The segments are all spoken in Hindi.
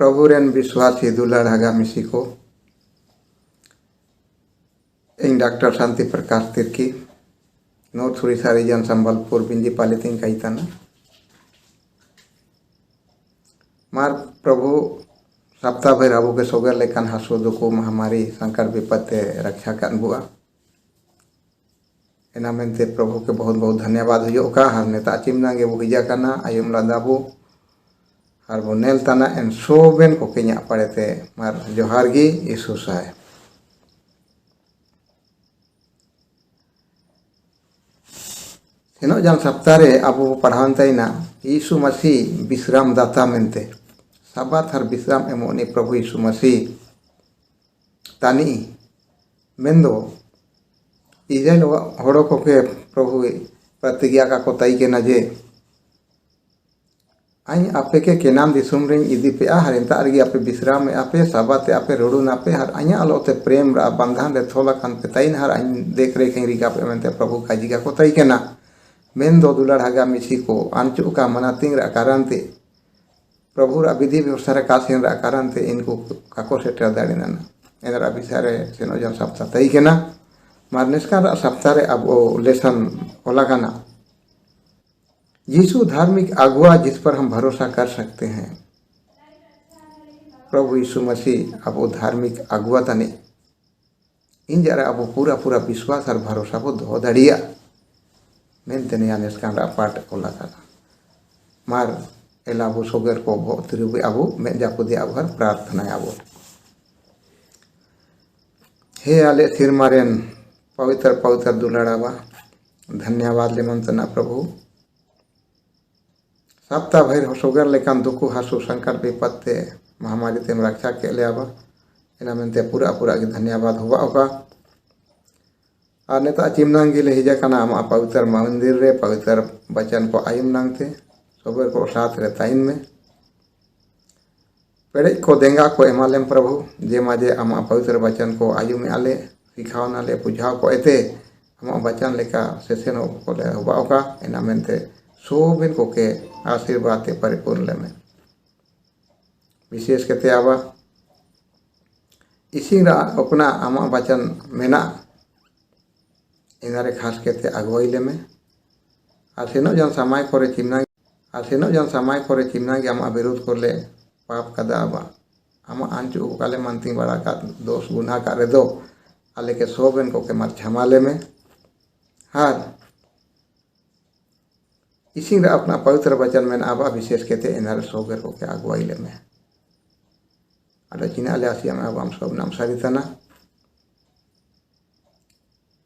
प्रभु रेन विश्वासी दुलार हागा मिसी को in doctor Shanti Prakash Tirkey north Orissa reason Sambalpur बिंदी पालितिंग कईतना मार प्रभु सप्ताह भर अबू के सोगर लेकन हासो दुखु महामारी संकट विपत्ति रक्षा कर बुआ एना मेनते प्रभु के बहुत बहुत धन्यवाद हुई का हर नेता चिमना गे वो हिजा करना आयुम लादाबू हर वो नेल तना एन सोबेन को केन्या पड़ेते मार जोहार गी यीशु साय सेनो जान सप्ताह रे अबू पढ़ान तैना यीशु मसीह विश्राम दाता मेनते साबात हर विश्राम एमोनी प्रभु यीशु मसीह तानी मेंदो इजन हड़ो को के प्रभु प्रतिज्ञा का कोताई के नजे आई आपे के नाम दिसुम रे इदी पे हर इंता रगी आपे विश्राम में आपे साबाते आपे रोडू नापे हर आया अलोते प्रेम रा बंधन रे थोला कान पे ताइन हर आई देख रे खेरी का पे मेनते प्रभु काजी का कोताई के ना मेन दो दुलार हागा मिसी को आंचु का मनातिंग रा कारणते प्रभु रा विधि व्यवस्था रे कासिन रा कारणते इनको काको सेटर दाड़िना एनरा बिसारे सेनो जन सप्ताह तई के ना मारनेस्का सप्ताह रे अब लेसन ओलागाना यीशु धार्मिक अगुआ जिस पर हम भरोसा कर सकते हैं। प्रभु यीशु मसीह अब वो धार्मिक अगुआ तने इन जरा अब पूरा पूरा विश्वास और भरोसा को दो दड़िया मेनते ने आनेस्का पाठ ओलागाना मार एलाबो सोगर को बहुत रुबे अबो में जाको दे अब हर प्रार्थना अबो हे आले थिर मारेन पवित्र पवित्र दुलारावा धन्यवाद ले मंतना प्रभु सप्ताह भर होसोगर लेकान दुखु हासु संकट विपत्ति महामारी तेम रक्षा के ले आवा एना मेनते पूरा पूरा के धन्यवाद हुआ होगा और नेता चिमनांगी ले हिजा कना आमा पवित्र मंदिर रे पवित्र वचन को आयुम नांगते सोगर को साथ रे ताइन में पेड़े को देंगा को एमालेम प्रभु जे माजे आमा पवित्र वचन को आयु में आले सिखाओ नाले बुझाओ को एते आमा वचन लेका सेशन को ले हुआ होगा एना मेनते सोबिन को के आशीर्वाद ते परिपूर्ण ले में विशेष केते आवा इसी रा अपना आमा वचन मेना इनारे खास केते अगुवाई ले में आसेनो जन समय करे चिमना के आमा विरोध को ले पाप कदा आवा आमा आंचु काले मानती बड़ा का दोष गुनाह करे दो आले के सोबेन को के मार छमाले में हार इसी रा अपना पवित्र वचन में आवा विशेष केते इनारे सोगर को के अगुवाई ले में अरे चिना ले आसिया में अब हम सब नाम सारितना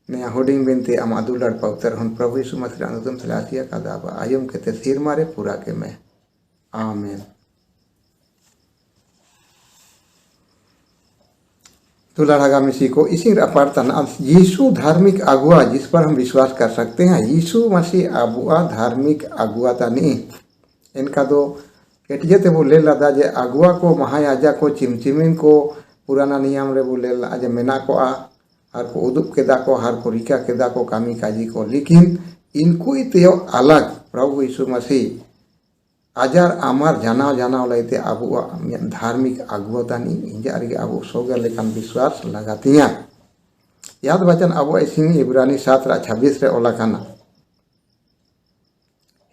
नया होडिंग बिनते आमा दुलार पवित्र हन प्रभु यीशु मसीह अनुतम सलासिया का दावा आयुम केते सिर मारे पूरा के में आमीन। दुलार हागा मिसी को इसी प्रार्थना यीशु धार्मिक अगुआ जिस पर हम विश्वास कर सकते हैं यीशु मसीह अगुआ धार्मिक अगुआ तानी इनका दो केटिये ते बोले लदा जे अगुआ को महायाजा को चिमचिमिन को पुराना नियम रे बोले आज मेना को आ हर को उदुप केदा को हर को रिका केदा को कामी काजी को लेकिन इनको इतयो अलग प्रभु यीशु मसीह आजार आमार जानाव जानाव लाइते अबू धार्मिक अगुवतानी इंजारी अबू सोगर लेकान विश्वास लगातिया याद वचन अबू ऐसी इब्रानी 7:26 रे ओलाकाना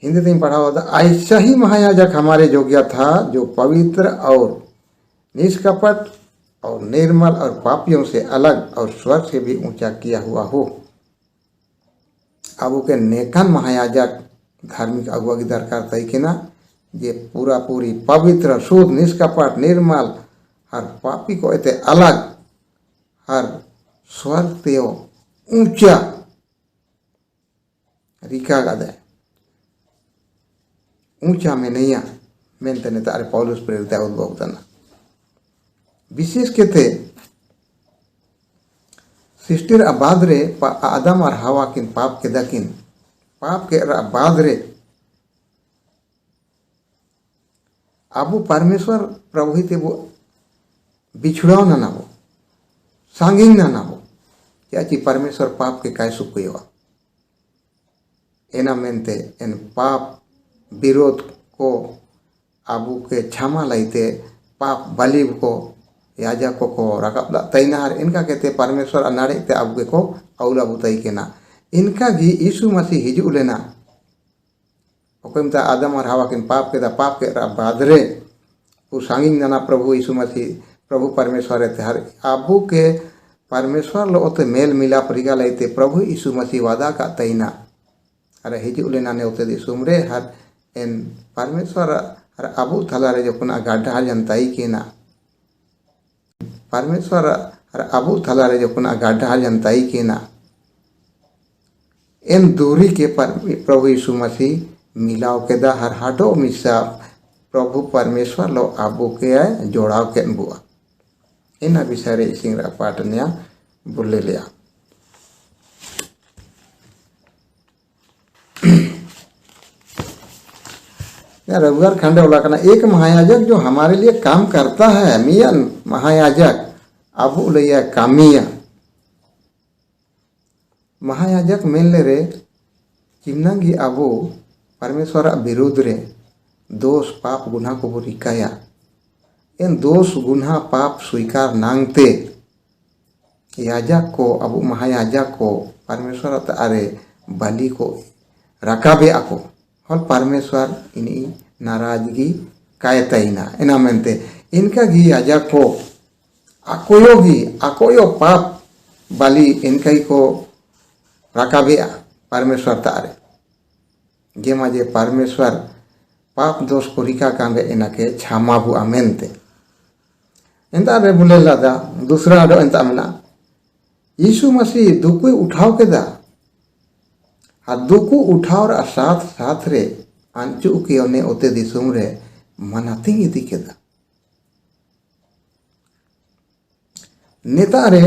हिंदी में पढ़ा था ऐसा ही महायाजक हमारे योग्य था जो पवित्र और निष्कपट और निर्मल और पापियों से अलग और स्वर्ग से भी ऊंचा किया हुआ हो। अबू के नेकन महायाजक धार्मिक अगुआ की दरकार तय के ना ये पूरा पूरी पवित्र शुद्ध निष्कपट निर्मल हर पापी को इतने अलग हर स्वर्ग ते ऊंचा रिका गदे ऊंचा में नहीं मेनते ने तारे पौलुस प्रेरित उद्भवतना विशेष केते सृष्टिर आबाद रे आदम और हवा किन पाप के दकिन पाप के आबाद रे आबू परमेश्वर प्रभु ते वो बिछड़ाओ ना ना वो सांगिंग ना ना वो क्या ची परमेश्वर पाप के काय सुकुयो एना मेनते इन पाप विरोध को आबू के क्षमा लाइते पाप बलि को याजक को राकाब तैना और इनका कहते परमेश्वर अनाड़े अब को अउला बुतई के ना इनका गी यीशु मसीह हिजू लेना आदम और हवा किन पाप के बादरे वो सांगिंग जाना प्रभु यीशु मसीह प्रभु परमेश्वर रहते हर आबू के परमेश्वर लो ओते मेल मिला परिगा लेते प्रभु यीशु मसीह वादा का तैना अरे हिजू लेना ने ओते दी सुमरे हर एन परमेश्वर हर आबू थलारे जोखना गाढ़ा जनताई के ना परमेश्वर हर आबू थलारे जोखना गाढ़ा जनताई के ना एन दूरी के प्रभु यीशु मसीह मिलाव के दा हर हाडो मिसा प्रभु परमेश्वर लो आबू के जोड़ाव के बुआ इन विषय रे सिंगरा पाटनिया बुले लिया रविवार खंडे वाला करना एक महायाजक जो हमारे लिए काम करता है मियन महायाजक आबू लिया कामिया महायाजक मेन ले रे चिमनांगी आबू परमेश्वर विरुद्ध रे दोष पाप गुना को रिकाया इन दोष गुना पाप स्वीकार नांगते याजक को अब महायाजक को परमेश्वर अरे बलि को रकाबे आको हल परमेश्वर इनी नाराजगी कायतईना इना मेनते इनका गी याजक को आकोयो पाप बलि इनका ही को रकाबे परमेश्वर तारे जे माजे परमेश्वर पाप दोष को रिका कांदे इनके क्षमा बुआ मेनते इंता रे बुले लादा दूसरा आडो इंता मना यीशु मसीह दुकु उठाव के दा आ दुकु उठाव रा साथ साथ रे अंचु के ओने ओते दिसुम रे मनातिंग इदी के दा नेता रे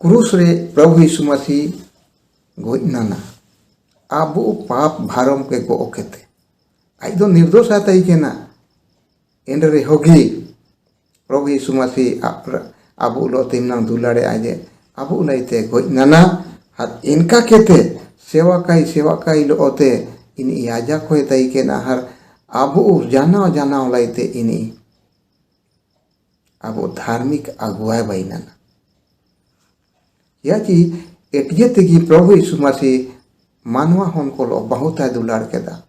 क्रूस रे प्रभु यीशु मसीह गोइनाना आबू पाप भारम के गो ओकेते आई दो निर्दोष आता ही के ना एंडरे होगी प्रभु यीशु मसीह आबू लो तिमना दुलाड़े आजे आबू लाइते गोइनाना हर इनका केते सेवा काई लो ओते इन याजा को तई के ना हर आबू जाना लाइते इनी आबू धार्मिक अगुवाई बैनाना याची एटिये तेगी प्रभु यीशु मसीह मानवा होन को लो बहुत है दुलाड़ के दा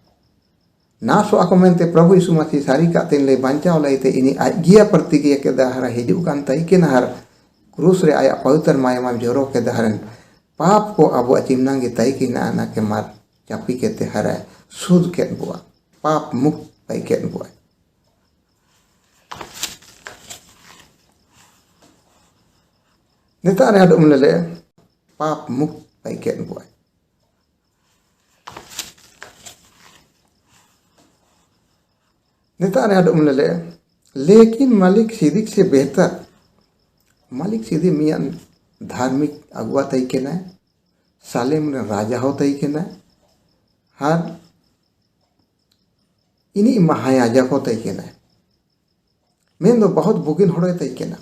ना सो आको मेनते प्रभु यीशु मसीह सारी का तेन ले बांचाव लाइते इनी आज्ञा प्रतिज्ञा के दा हर हिजू कान तई के ना हर क्रूस रे आया पवित्र माया जोरो के दा हरन पाप को अब चिमनांगे तई की ना के मार चापी के ते हर शुद्ध के बुआ पाप मुक्त तई के बुआ नेता रे अडम ले पाप मुक्त तई के बुआ नेता रे अडम ले लेकिन मालिक सिद्दीक से बेहतर मालिक सिद्दी मियां धार्मिक अगुआ तई के ना सालेम रे राजा हो तई के ना हर इनी महायाजक हो तई के ना मेन दो बहुत बुगिन होड़े तई के ना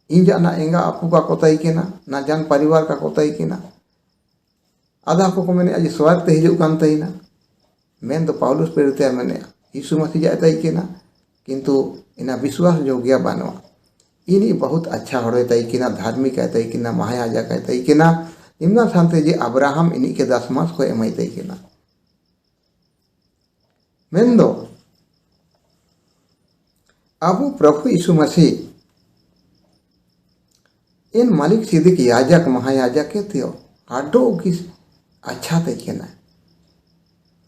इंजा ना एंगा आपू का को तई के ना जान परिवार का को तई के ना आधा को मैंने आज स्वार्थ ते हिजू कान तई ना मेन दो पौलुस पेरते मैंने यीशु मसीह जाए तई के ना किंतु इना विश्वास योग्य बनवा इनी बहुत अच्छा होड़े तई के ना धार्मिक है तई के ना महायाजक है तई के ना इमना शांति जे अब्राहम इनी के दसमास को एमई तई के ना मेन दो अबू प्रभु यीशु मसीह इन मालिक सिद्दीक याजक महायाजक के थे आडो की अच्छा तई के ना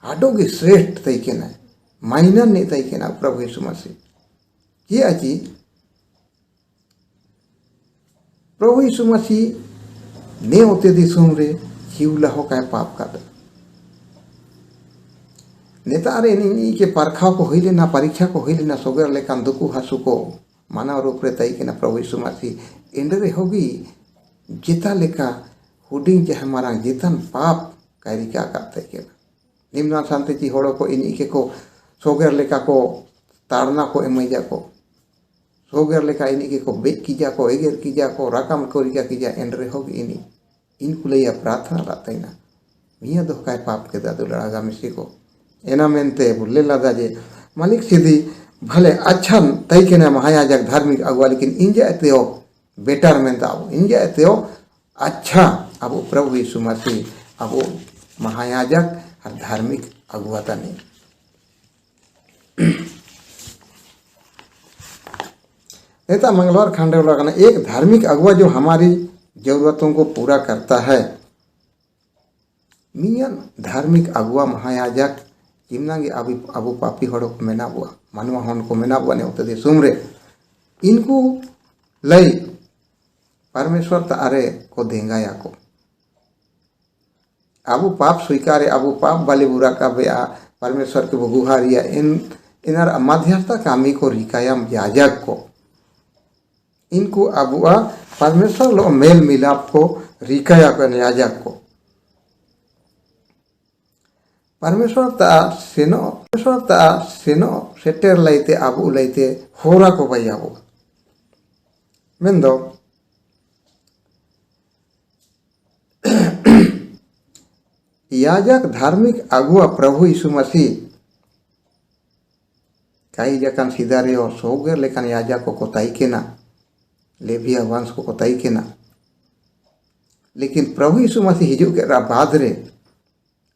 आडो की श्रेष्ठ तई के ना माइनर नहीं तई के ना प्रभु यीशु मसीह ये अजी प्रभु यीशु मसीह ने होते दिसुम रे हिवला हो काय पाप का नेता रे नी के परखाव को होइले ना परीक्षा को होइले ना सोगर लेकान दुकु हासु को मानव रूप रे तई के ना प्रभु यीशु मसीह एंडरे होगी जिता लेका हुडिंग जे हमारा जितन पाप कारिका का तई के ना निम्न शांति जी होड़ो को इनी के को सोगर लेका को ताड़ना को एमैजा को सोगर लेका इनी के को बेक कीजा को एगेर कीजा को राकाम कोरिजा कीजा एंडरे होगी इनी इनको लैया प्रार्थना लातैना मिया दोकाय पाप के दादू लड़ागा मिसी को एना मेनते बुल्ले लादा जे मालिक सिद्धि भले अच्छा तई के महायाजक धार्मिक अगुआ लेकिन इंजे एतेओ बेटर मेनता इंजे एतेओ अच्छा अब प्रभु यीशु मसीह अब महायाजक और धार्मिक अगुआ तानी नेता मंगलवार खांडेवाला का एक धार्मिक अगुआ जो हमारी जरूरतों को पूरा करता है। मियान धार्मिक अगुआ महायाजक चिमनांगे अबू पापी हड़ो मेना बुआ मानवा हन को मेना बुआ ने उते दे सुमरे इनको लई परमेश्वर तारे को देंगाया को अबू पाप स्वीकारे अबू पाप वाले बुरा का बया परमेश्वर के गुहारिया इनर मध्यस्थता कामी को रिकायम याजक को इनको अबुआ परमेश्वर लो मेल मिलाप को रिकाया कर याजक को परमेश्वर ता सेनो सेटर लाइते अबू लाइते होरा को बयाबो मेंदो याजक धार्मिक अगुआ प्रभु यीशु मसीह कई जकान सीधारे और सोगर लेकिन याजक को कोताई के ना लेविया वंश को कोताई के ना लेकिन प्रभु यीशु मसीह हिजू के बाद रे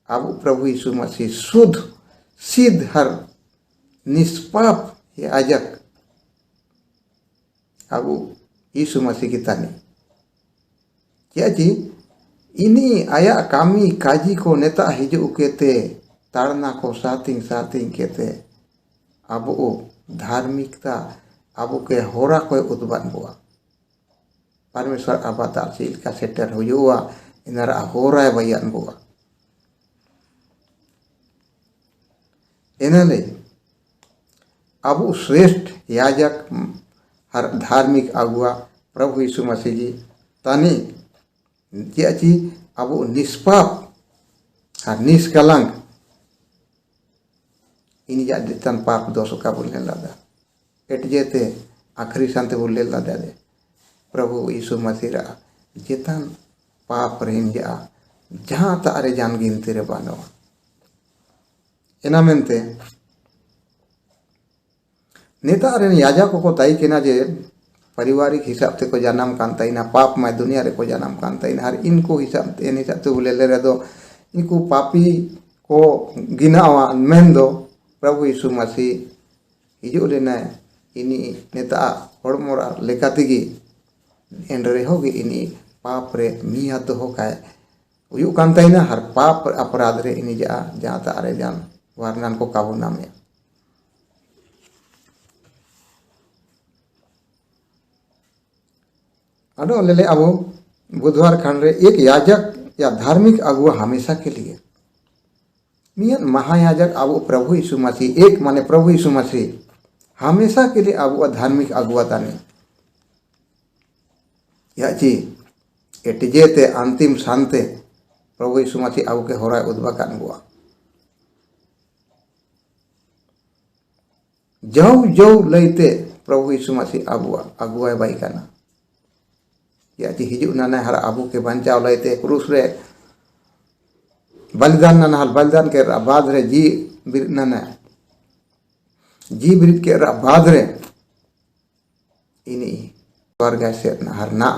अब प्रभु यीशु मसीह शुद्ध सिद्ध हर निष्पाप याजक अब यीशु मसीह की तानी क्या जी इनी आया कामी काजी को नेता हिजू केते ताड़ना को सातिंग सातिंग केते अब वो धार्मिकता अब के होरा कोई उद्बन हुआ परमेश्वर आबाद सील का सेटर हुआ इनरा होरा बयान हुआ इन्हें अब श्रेष्ठ याजक हर धार्मिक अगुआ प्रभु यीशु मसीह जी तानी जी अब निष्पाप हर निष्कलंक इन जान पाप दोष का बोलने लगा एट जेते आखिरी शांति बोलने लगा दे प्रभु यीशु मसीह जेतन पाप रेन जा जहाँ तारे जान गिनती रे बानो एना मेनते नेता रेन याजक को ताई केना जे पारिवारिक हिसाब से को जन्म कांता ना पाप में दुनिया रे को जन्म कांता हर इनको हिसाब इन हिसाब से बोले ले दो इनको पापी को गिनावा मेन दो प्रभु यीशु मसीह हिजू लेना इनी नेता हड़मोरा लेकातिगी एन रे होगी इनी पाप रे मिया तो हो काय उयु कांता ना हर पाप अपराध रे इनी जा जहाँ तारे जान वर्णन को काबू नामे अडो ले अब बुधवार खंड रे एक याजक या धार्मिक अगुआ हमेशा के लिए मियान महायाजक अब प्रभु यीशु मसीह एक माने प्रभु यीशु मसीह हमेशा के लिए अब धार्मिक अगुआ ताने या जी एटजेते अंतिम शांते प्रभु यीशु मसीह अब के होरा उद्भा कान गुआ जौ जौ लैते प्रभु यीशु मसीह अगुआ बाई काना या जी हिजू ना हर आबू के बंचाव लैते क्रूस रे बलिदान ना हल बलिदान के बाद रे जी बिर ना जी बिर के बाद रे इनी स्वर्ग से हर ना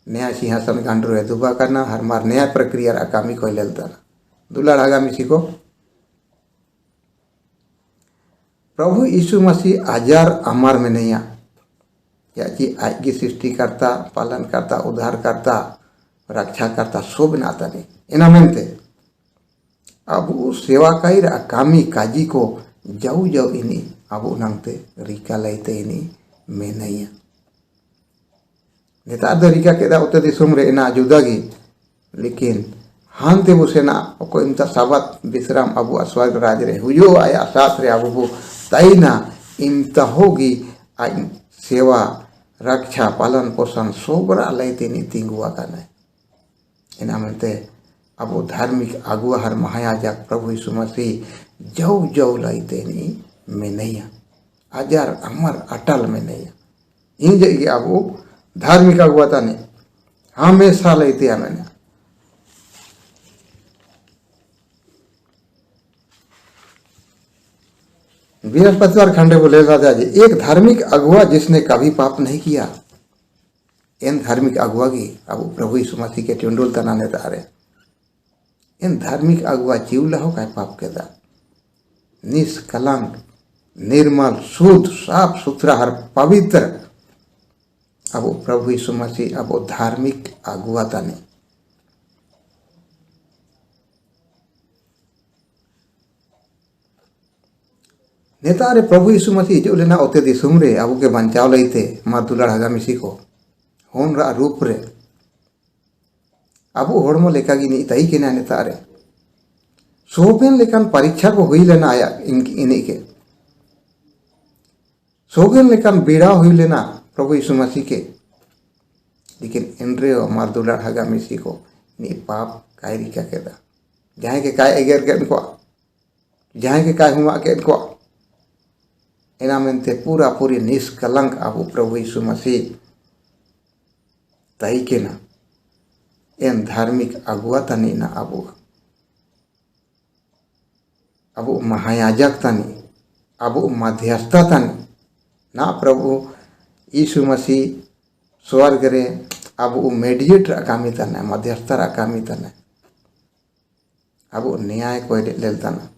नया सिंहासन गांडू रे दुबा करना हर मार नया प्रक्रिया रा कामी को लेलता दुलार आगामी सिको प्रभु यीशु मसीह आजार अमर में नहीं या जी आज की सृष्टि करता पालन करता उद्धार करता रक्षा करता सब नाता नहीं इना मेनते अब सेवा काई रा कामी काजी को जाऊ जाऊ इनी अब नंगते रिका लाइते इनी में नहीं नेतार दो रिका केदा उते दिसुम रे इना जुदागी लेकिन हानते बुसेना को इमता साबत विश्राम अब स्वर्ग राज रे हुयो आया साथ रे अब ताइना इमता होगी आज सेवा रक्षा पालन पोषण सोबरा लाइते नी तिंगुआ काने इना मनते अब धार्मिक अगुआ हर महायाजक प्रभु यीशु मसीह जौ जौ लाइते नी में नहीं आजार अमर अटल में नहीं इन जगह अब धार्मिक अगुआ ताने हमेशा लाइते आमेना बृहस्पतिवार खंडे बोले राजा जी एक धार्मिक अगुआ जिसने कभी पाप नहीं किया एन धार्मिक अगुआ की अब प्रभु यीशु मसीह के टिंडोल तनाने तारे एन धार्मिक अगुआ जीवला हो काय पाप के दा निष्कलंक निर्मल शुद्ध साफ सुथरा हर पवित्र अब प्रभु यीशु मसीह अब धार्मिक अगुआ ताने नेता रे प्रभु यीशु मसीह हिजुग लेना ओते दिसुम रे अब के बंचाव लईते मार दुलार हगा मिसी को होन रा रूप रे अब होड़मो लेका गी नी तई के ना नेता रे सोबेन लेकान परीक्षा को हुई लेना आया इन्हीं के सोबेन लेकान बीड़ा हुई लेना प्रभु यीशु मसीह के लेकिन इनरे मार दुलार हगा मिसी को नी पाप कायरी क्या केदा जहाँ के काय एगेर के इनको जहाँ के काय हुआ के इनको एना मेनते पूरा पूरी निष्कलंक अब प्रभु यीशु मसीह तई के ना एन धार्मिक अगुआ तनी ना अब महायाजक तनी अब मध्यस्थ तनी ना प्रभु यीशु मसीह स्वर्ग रे अब मेडिएटर आकामी तने मध्यस्थर आकामी तने अब न्याय को लेल तना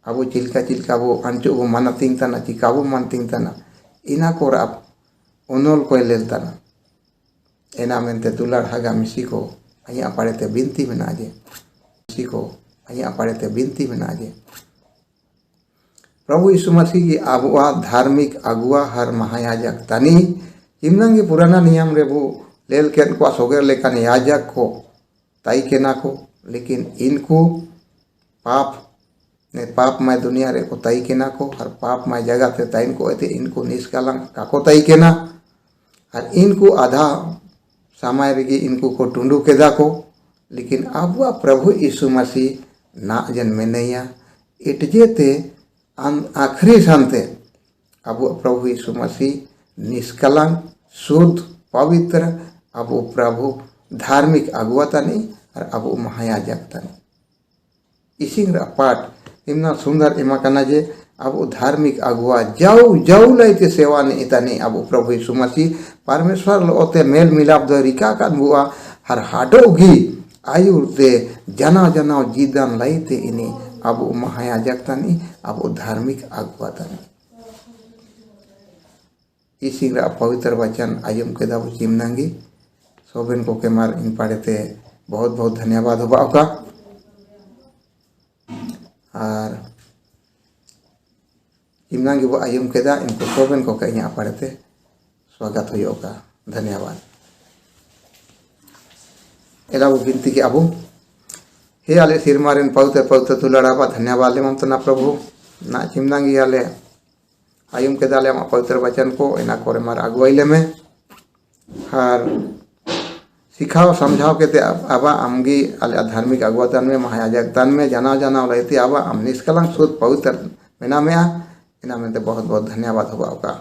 अब चिल्का चिल्का वो अंचो वो मानतिंग तना चिका वो मानतिंग तना इना को अब उनोल को लेल तना एना मेनते दुलार हगा मिसी को अया पड़ेते बिनती में नाजे मिसी को अया पड़ेते बिनती में नाजे प्रभु यीशु मसीह की अगुआ धार्मिक अगुआ हर महायाजक तनी चिमनंगे पुराना नियम रे वो लेल के को सोगर लेकर याजक को ताई के ना को लेकिन इनको पाप ने पापमय दुनिया रे को तई के ना को हर पापमय जगह थे ताइन को ऐसे इनको निष्कलंक काको तई के ना हर इनको आधा समय रेगी इनको को टुंडू के दा को लेकिन अब वह प्रभु यीशु मसीह ना जन्मे नहीं इटजे ते आखिरी शांते अब प्रभु यीशु मसीह निष्कलंक शुद्ध पवित्र अब प्रभु धार्मिक अगुआ तनी और अब महायाजक तनी इसी पाठ इतना सुंदर इमा करना जे अब धार्मिक अगुआ जाऊ जाऊ लाइते सेवा ने इतनी अब प्रभु यीशु मसीह परमेश्वर लोते मेल मिलाप दो रिका का बुआ हर हाडोगी आयु ते जना जना जीदन लाइते इनी अब महायाजक तनी अब धार्मिक अगुआ तनी इसी पवित्र वचन आयम के दा चिमनांगी सोबेन को के मार इन पढ़ते बहुत बहुत धन्यवाद होगा का और चिमनांगी वो आयम के दा इनको सोबेन को के यहाँ पढ़ते स्वागत होगा धन्यवाद एला वो गिनती के अबू हे आले सिरमारेन पवित्र पवित्र तुलड़ाबा धन्यवाद ले ममता ना प्रभु ना चिमनांगी आले आयुम के दाले पवित्र वचन को इना कोरे मार अगुवाईले में हर सिखाओ समझाओ के ते आबा आमगी आले धार्मिक अगुवातन में महायाजक तन में जानाओ जानाओ रहती आबा आम निष्कलंक शुद्ध पवित्र मेना में इना में ते बहुत बहुत धन्यवाद होगा का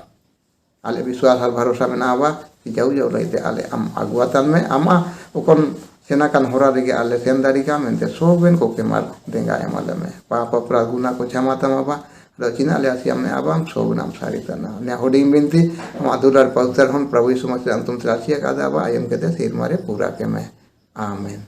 आले विश्वास हर भरोसा में ना आबा कि जाऊ जाऊ रहते आले आम अगुवातन में आमा उकन सेना कान होरा रेगे आले सेन दाड़ी का मेनते सोबेन को के मार देंगा एमले में पाप अपराध गुना को क्षमा तमाबा रचना ले आसी हमने अब हम शोभ नाम सारी तना ने होडिंग बिनती हम अधूरार पवित्र हम प्रभु यीशु मसीह अंतुम त्रासिया का दावा आयम कहते सिर मारे पूरा के मैं आमीन।